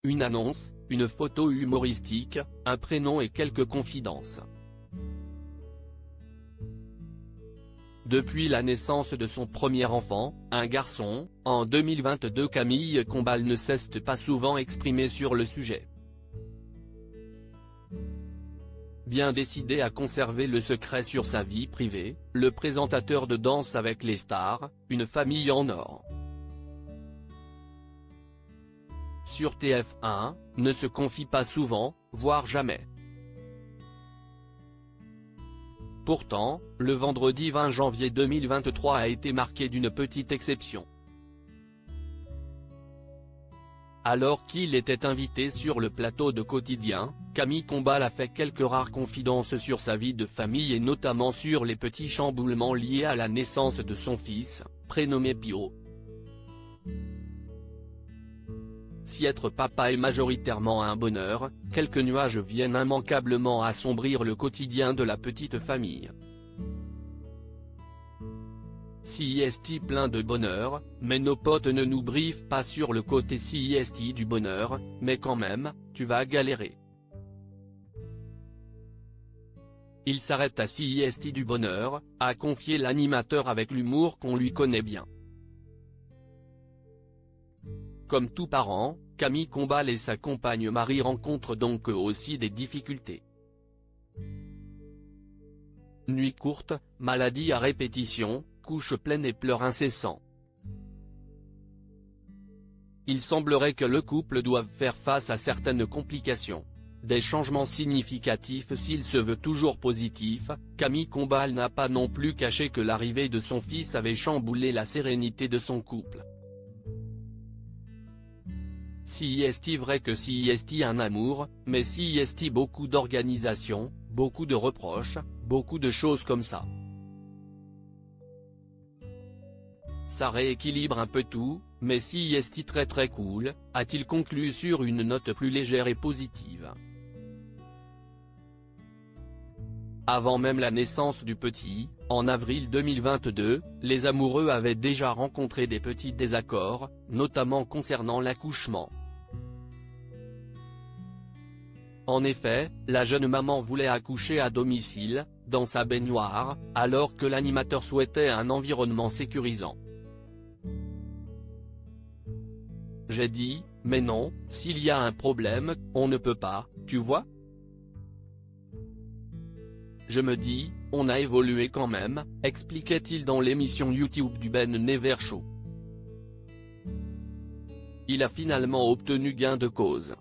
une annonce, une photo humoristique, un prénom et quelques confidences. Depuis la naissance de son premier enfant, un garçon, en 2022, Camille Combal ne s'est pas souvent exprimée sur le sujet. Bien décidé à conserver le secret sur sa vie privée, le présentateur de Danse avec les stars, une famille en or, sur TF1, ne se confie pas souvent, voire jamais. Pourtant, le vendredi 20 janvier 2023 a été marqué d'une petite exception. Alors qu'il était invité sur le plateau de Quotidien, Camille Combal a fait quelques rares confidences sur sa vie de famille et notamment sur les petits chamboulements liés à la naissance de son fils, prénommé Pio. Si être papa est majoritairement un bonheur, quelques nuages viennent immanquablement assombrir le quotidien de la petite famille. CIST plein de bonheur, mais nos potes ne nous briefent pas sur le côté CIST du bonheur, mais quand même, tu vas galérer. Il s'arrête à CIST du bonheur, a confié l'animateur avec l'humour qu'on lui connaît bien. Comme tout parent, Camille Combal et sa compagne Marie rencontrent donc eux aussi des difficultés. Nuit courte, maladie à répétition, couche pleine et pleurs incessants. Il semblerait que le couple doive faire face à certaines complications. Des changements significatifs s'il se veut toujours positif, Camille Combal n'a pas non plus caché que l'arrivée de son fils avait chamboulé la sérénité de son couple. CIST vrai que CIST un amour, mais CIST beaucoup d'organisation, beaucoup de reproches, beaucoup de choses comme ça. Ça rééquilibre un peu tout, mais CIST très très cool, a-t-il conclu sur une note plus légère et positive. Avant même la naissance du petit, en avril 2022, les amoureux avaient déjà rencontré des petits désaccords, notamment concernant l'accouchement. En effet, la jeune maman voulait accoucher à domicile, dans sa baignoire, alors que l'animateur souhaitait un environnement sécurisant. J'ai dit, mais non, s'il y a un problème, on ne peut pas, tu vois. Je me dis, on a évolué quand même, expliquait-il dans l'émission YouTube du Ben Never Show. Il a finalement obtenu gain de cause.